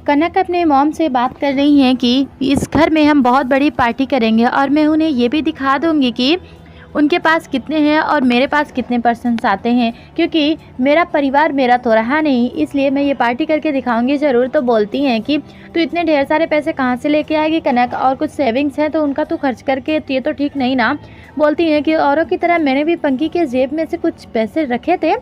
कनक अपने मॉम से बात कर रही हैं कि इस घर में हम बहुत बड़ी पार्टी करेंगे और मैं उन्हें ये भी दिखा दूंगी कि उनके पास कितने हैं और मेरे पास कितने पर्सन्स आते हैं, क्योंकि मेरा परिवार मेरा तो रहा नहीं, इसलिए मैं ये पार्टी करके दिखाऊंगी ज़रूर। तो बोलती हैं कि तू इतने ढेर सारे पैसे कहाँ से लेके आएगी कनक, और कुछ सेविंग्स हैं तो उनका तू खर्च करके, ये तो ठीक नहीं ना। बोलती हैं कि औरों की तरह मैंने भी पंकी के जेब में से कुछ पैसे रखे थे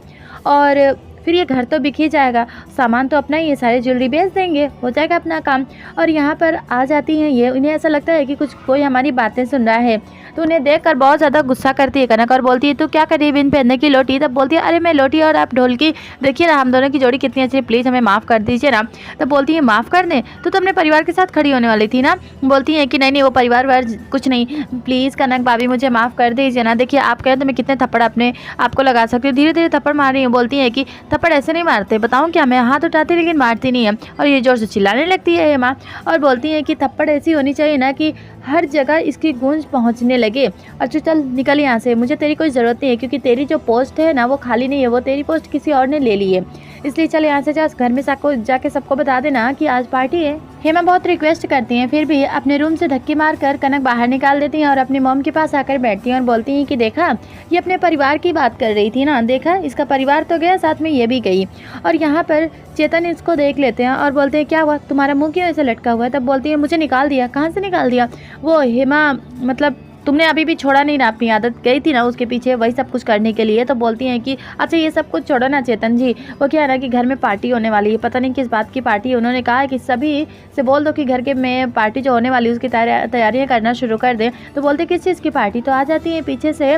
और फिर ये घर तो बिक ही जाएगा, सामान तो अपना ही, ये सारे ज्वेलरी बेच देंगे, हो जाएगा अपना काम। और यहाँ पर आ जाती हैं ये, इन्हें ऐसा लगता है कि कुछ कोई हमारी बातें सुन रहा है, तो उन्हें देखकर बहुत ज़्यादा गुस्सा करती है कनक और बोलती है तू क्या करी बिन पहनने की लोटी। तब बोलती है अरे मैं लोटी और आप ढोलकी, देखिए ना हम दोनों की जोड़ी कितनी अच्छी है, प्लीज़ हमें माफ़ कर दीजिए ना। तब बोलती है माफ़ कर दें, तो अपने परिवार के साथ खड़ी होने वाली थी ना। बोलती है कि नहीं नहीं वो परिवार वार कुछ नहीं, प्लीज़ कनक भाभी मुझे माफ़ कर दीजिए ना, देखिए आप कहें तो मैं कितने थप्पड़ अपने आपको लगा सकती हूँ। धीरे धीरे थप्पड़ मार रही हूँ। बोलती है कि थप्पड़ ऐसे नहीं मारते, बताऊँ क्या, मैं हाथ उठाती लेकिन मारती नहीं है। और ये जोर से चिल्लाने लगती है हेमा और बोलती है कि थप्पड़ ऐसी होनी चाहिए ना कि हर जगह इसकी गूंज पहुंचने लगे। अच्छा चल निकल यहाँ से, मुझे तेरी कोई ज़रूरत नहीं है, क्योंकि तेरी जो पोस्ट है ना वो खाली नहीं है, वो तेरी पोस्ट किसी और ने ले ली है, इसलिए चल यहाँ से जा, घर में जाके सबको बता देना कि आज पार्टी है। हेमा बहुत रिक्वेस्ट करती हैं, फिर भी अपने रूम से धक्के मारकर कनक बाहर निकाल देती हैं और अपनी मॉम के पास आकर बैठती हैं और बोलती हैं कि देखा ये अपने परिवार की बात कर रही थी ना, देखा इसका परिवार तो गया, साथ में ये भी गई। और यहाँ पर चेतन इसको देख लेते हैं और बोलते हैं क्या हुआ, तुम्हारा मुंह क्यों ऐसे लटका हुआ है। तब बोलती है मुझे निकाल दिया। कहाँ से निकाल दिया? वो हेमा मतलब तुमने अभी भी छोड़ा नहीं ना अपनी आदत, गई थी ना उसके पीछे वही सब कुछ करने के लिए। तो बोलती हैं कि अच्छा ये सब कुछ छोड़ो ना चेतन जी, वो क्या है ना कि घर में पार्टी होने वाली है, पता नहीं किस बात की पार्टी है। उन्होंने कहा है कि सभी से बोल दो कि घर के में पार्टी जो होने वाली है उसकी तैयारियाँ करना शुरू कर दें। तो बोलते किस चीज़ की पार्टी। तो आ जाती है पीछे से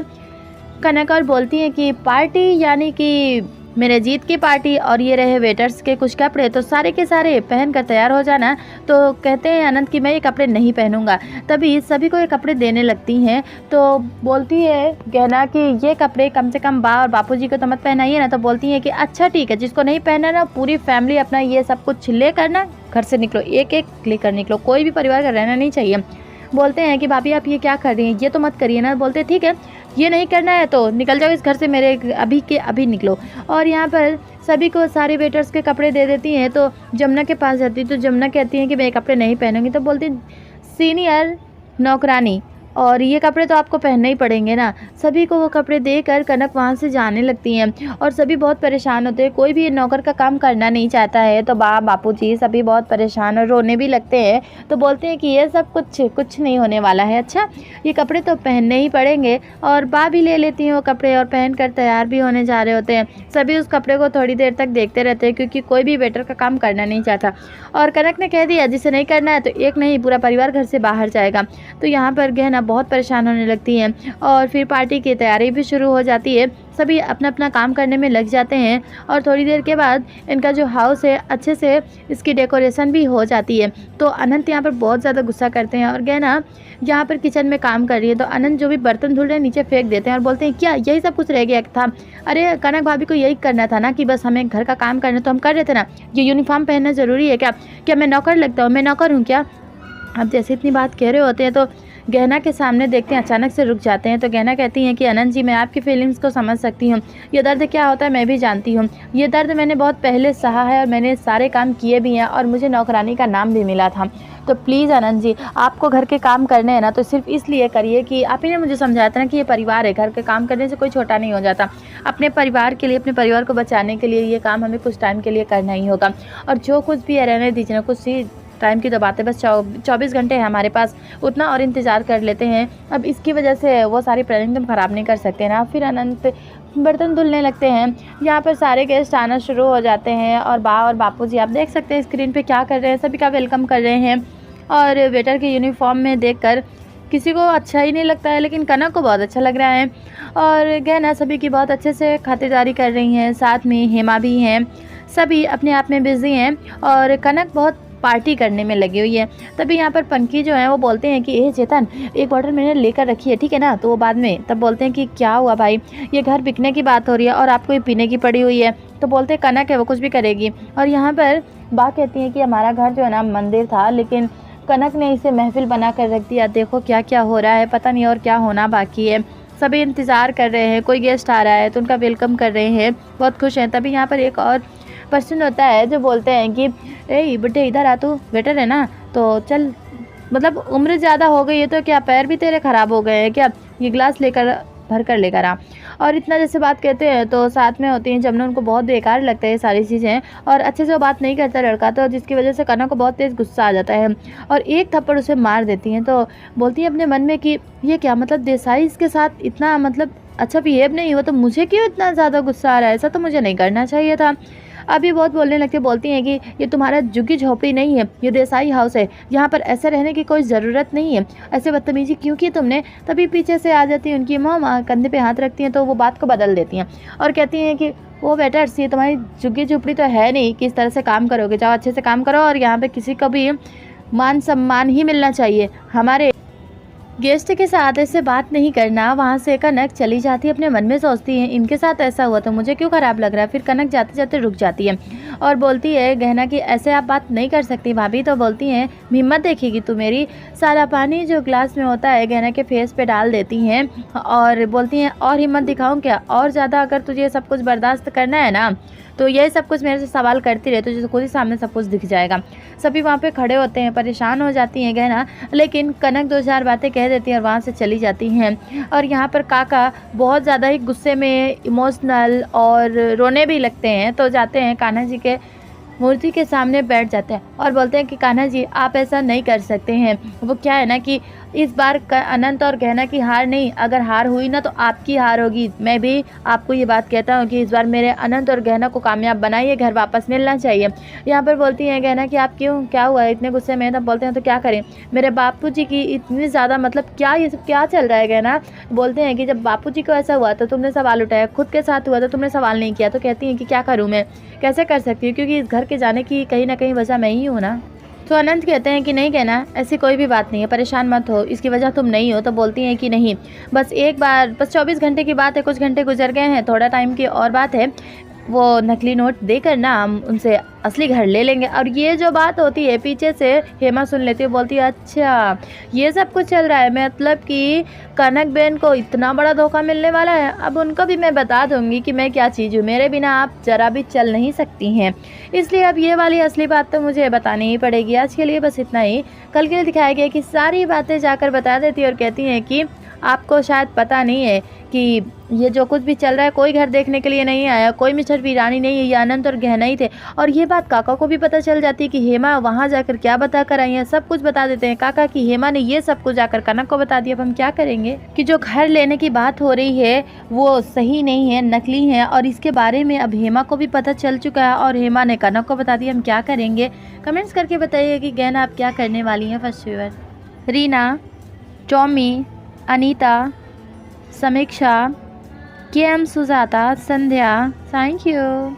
कनक और बोलती हैं कि पार्टी यानी कि मेरे जीत की पार्टी, और ये रहे वेटर्स के कुछ कपड़े, तो सारे के सारे पहन कर तैयार हो जाना। तो कहते हैं अनंत कि मैं ये कपड़े नहीं पहनूंगा। तभी सभी को ये कपड़े देने लगती हैं। तो बोलती है गहना कि ये कपड़े कम से कम बा और बापूजी को तो मत पहनाइए ना। तो बोलती हैं कि अच्छा ठीक है, जिसको नहीं पहनना ना पूरी फैमिली अपना ये सब कुछ ले करना घर से निकलो, एक एक लेकर निकलो, कोई भी परिवार का रहना नहीं चाहिए। बोलते हैं कि भाभी आप ये क्या कर रही हैं, ये तो मत करिए ना। बोलते ठीक है ये नहीं करना है तो निकल जाओ इस घर से, मेरे अभी के अभी निकलो। और यहाँ पर सभी को सारे वेटर्स के कपड़े दे देती हैं। तो जमुना के पास जाती है, तो जमुना कहती है कि मैं ये कपड़े नहीं पहनूंगी। तो बोलती सीनियर नौकरानी और ये कपड़े तो आपको पहनने ही पड़ेंगे ना। सभी को वो कपड़े देकर कनक वहाँ से जाने लगती हैं और सभी बहुत परेशान होते हैं, कोई भी नौकर का काम करना नहीं चाहता है। तो बापूजी सभी बहुत परेशान और रोने भी लगते हैं। तो बोलते हैं कि ये सब कुछ नहीं होने वाला है, अच्छा ये कपड़े तो पहनने ही पड़ेंगे। और भी ले लेती हैं वो कपड़े और पहन कर तैयार भी होने जा रहे होते हैं। सभी उस कपड़े को थोड़ी देर तक देखते रहते हैं, क्योंकि कोई भी वेटर का काम करना नहीं चाहता। और कनक ने कह दिया जिसे नहीं करना है तो एक नहीं पूरा परिवार घर से बाहर जाएगा। तो यहाँ पर गहना बहुत परेशान होने लगती हैं और फिर पार्टी की तैयारी भी शुरू हो जाती है। सभी अपना अपना काम करने में लग जाते हैं और थोड़ी देर के बाद इनका जो हाउस है अच्छे से इसकी डेकोरेशन भी हो जाती है। तो अनंत यहाँ पर बहुत ज़्यादा गुस्सा करते हैं और गहना यहाँ पर किचन में काम कर रही है। तो अनंत जो भी बर्तन धुल रहे हैं नीचे फेंक देते हैं और बोलते हैं क्या यही सब कुछ रह गया था? अरे कनक भाभी को यही करना था ना कि बस हमें घर का काम करना, तो हम कर रहे थे ना। ये यूनिफॉर्म पहनना ज़रूरी है क्या मैं नौकर लगता हूँ? मैं नौकर हूँ क्या? अब जैसे इतनी बात कह रहे होते हैं तो गहना के सामने देखते हैं अचानक से रुक जाते हैं। तो गहना कहती हैं कि अनंत जी मैं आपकी फीलिंग्स को समझ सकती हूँ, ये दर्द क्या होता है मैं भी जानती हूँ, ये दर्द मैंने बहुत पहले सहा है और मैंने सारे काम किए भी हैं और मुझे नौकरानी का नाम भी मिला था। तो प्लीज़ अनंत जी आपको घर के काम करने हैं ना तो सिर्फ इसलिए करिए कि आप ही ने मुझे समझाया था ना कि ये परिवार है, घर के काम करने से कोई छोटा नहीं हो जाता। अपने परिवार के लिए, अपने परिवार को बचाने के लिए ये काम हमें कुछ टाइम के लिए करना ही होगा। और जो कुछ भी है रहने दीजिए ना, कुछ ही टाइम की तो बात है, बस 24 घंटे हैं हमारे पास, उतना और इंतज़ार कर लेते हैं। अब इसकी वजह से वो सारी प्लानिंग तुम ख़राब नहीं कर सकते ना। फिर अनंत बर्तन धुलने लगते हैं। यहाँ पर सारे गेस्ट आना शुरू हो जाते हैं और बापूजी आप देख सकते हैं स्क्रीन पे क्या कर रहे हैं, सभी का वेलकम कर रहे हैं। और वेटर के यूनिफॉर्म में देखकर किसी को अच्छा ही नहीं लगता है, लेकिन कनक को बहुत अच्छा लग रहा है। और गहना सभी की बहुत अच्छे से खातिरदारी कर रही हैं, साथ में हेमा भी हैं, सभी अपने आप में बिजी हैं और कनक बहुत पार्टी करने में लगी हुई है। तभी यहाँ पर पंकी जो है वो बोलते हैं कि ए चेतन एक बॉटल मैंने लेकर रखी है, ठीक है ना? तो वो बाद में तब बोलते हैं कि क्या हुआ भाई, ये घर बिकने की बात हो रही है और आपको ये पीने की पड़ी हुई है। तो बोलते हैं कनक है वो कुछ भी करेगी। और यहाँ पर बा कहती है कि हमारा घर जो है ना मंदिर था, लेकिन कनक ने इसे महफिल बना कर रख दिया, देखो क्या क्या हो रहा है, पता नहीं और क्या होना बाकी है। सभी इंतज़ार कर रहे हैं, कोई गेस्ट आ रहा है तो उनका वेलकम कर रहे हैं, बहुत खुश हैं। तभी यहाँ पर एक और पर्सन होता है जो बोलते हैं कि ए बेटे इधर आ, तू वेटर है ना, तो चल, मतलब उम्र ज़्यादा हो गई है तो क्या पैर भी तेरे ख़राब हो गए हैं क्या, ये गिलास लेकर भर कर लेकर आ। और इतना जैसे बात कहते हैं तो साथ में होती हैं जमुना, उनको बहुत बेकार लगता है ये सारी चीज़ें और अच्छे से वो बात नहीं करता लड़का, तो जिसकी वजह से कनक को बहुत तेज़ गुस्सा आ जाता है और एक थप्पड़ उसे मार देती हैं। तो बोलती है अपने मन में कि ये क्या मतलब देसाई इसके साथ इतना मतलब अच्छा बिहेव नहीं हुआ, तो मुझे क्यों इतना ज़्यादा गुस्सा आ रहा है, ऐसा तो मुझे नहीं करना चाहिए था। अभी बहुत बोलने लगती बोलती हैं कि ये तुम्हारा झुग्गी झोपड़ी नहीं है, ये देसाई हाउस है, यहाँ पर ऐसे रहने की कोई ज़रूरत नहीं है, ऐसे बदतमीजी क्यों की तुमने। तभी पीछे से आ जाती है उनकी माँ, कंधे पे हाथ रखती हैं तो वो बात को बदल देती हैं और कहती हैं कि वो बेटर्स, ये तुम्हारी झुग्गी झोपड़ी तो है नहीं कि इस तरह से काम करोगे, जाओ अच्छे से काम करो और यहाँ पे किसी को भी मान सम्मान ही मिलना चाहिए, हमारे गेस्ट के साथ ऐसे बात नहीं करना। वहाँ से कनक चली जाती है, अपने मन में सोचती है इनके साथ ऐसा हुआ तो मुझे क्यों ख़राब लग रहा है। फिर कनक जाते जाते रुक जाती है और बोलती है गहना कि ऐसे आप बात नहीं कर सकती भाभी। तो बोलती हैं हिम्मत देखेगी तू मेरी, सारा पानी जो ग्लास में होता है गहना के फेस पे डाल देती हैं और बोलती हैं और हिम्मत दिखाऊं क्या, और ज़्यादा अगर तुझे सब कुछ बर्दाश्त करना है ना तो ये सब कुछ मेरे से सवाल करती रहे, तुझे खुद ही सामने सब कुछ दिख जाएगा। सभी वहाँ पे खड़े होते हैं, परेशान हो जाती हैं गहना, लेकिन कनक 2-4 बातें कह देती है और वहाँ से चली जाती हैं। और यहाँ पर काका बहुत ज़्यादा ही गुस्से में इमोशनल और रोने भी लगते हैं, तो जाते हैं कान्हा जी के मूर्ति के सामने बैठ जाते हैं और बोलते हैं कि कान्हा जी आप ऐसा नहीं कर सकते हैं। वो क्या है ना कि इस बार अनंत और गहना की हार नहीं, अगर हार हुई ना तो आपकी हार होगी। मैं भी आपको ये बात कहता हूँ कि इस बार मेरे अनंत और गहना को कामयाब बनाइए, घर वापस मिलना चाहिए। यहाँ पर बोलती हैं गहना कि आप क्यों, क्या हुआ है इतने गुस्से में। तब बोलते हैं तो क्या करें, मेरे बापूजी की इतनी ज़्यादा मतलब क्या ये सब क्या चल रहा है गहना। बोलते हैं कि जब बापूजी को ऐसा हुआ तो तुमने सवाल उठाया, खुद के साथ हुआ तो तुमने सवाल नहीं किया। तो कहती हैं कि क्या करूँ मैं, कैसे कर सकती हूँ, क्योंकि इस घर के जाने की कहीं ना कहीं वजह मैं ही हूँ ना। तो अनंत कहते हैं कि नहीं कहना, ऐसी कोई भी बात नहीं है, परेशान मत हो, इसकी वजह तुम नहीं हो। तो बोलती हैं कि नहीं, बस एक बार, बस 24 घंटे की बात है, कुछ घंटे गुजर गए हैं, थोड़ा टाइम की और बात है, वो नकली नोट देकर ना हम उनसे असली घर ले लेंगे। और ये जो बात होती है पीछे से हेमा सुन लेती है, बोलती है अच्छा ये सब कुछ चल रहा है, मतलब कि कनक बहन को इतना बड़ा धोखा मिलने वाला है। अब उनको भी मैं बता दूंगी कि मैं क्या चीज़ हूँ, मेरे बिना आप जरा भी चल नहीं सकती हैं, इसलिए अब ये वाली असली बात तो मुझे बतानी ही पड़ेगी। आज के लिए बस इतना ही। कल के लिए दिखाया गया कि सारी बातें जाकर बता देती है और कहती हैं कि आपको शायद पता नहीं है कि ये जो कुछ भी चल रहा है कोई घर देखने के लिए नहीं आया, कोई मिस्टर वीरानी नहीं है, ये अनंत और गहना ही थे। और ये बात काका को भी पता चल जाती है कि हेमा वहाँ जाकर क्या बता कर आई है, सब कुछ बता देते हैं काका की हेमा ने ये सब कुछ जाकर कनक को बता दिया। अब हम क्या करेंगे कि जो घर लेने की बात हो रही है वो सही नहीं है, नकली है, और इसके बारे में अब हेमा को भी पता चल चुका है और हेमा ने कनक को बता दिया। हम क्या करेंगे, कमेंट्स करके बताइए कि गहना आप क्या करने वाली हैं। First viewer Reena, Tommy, Anita, Samiksha, K M Sujata, Sandhya, thank you.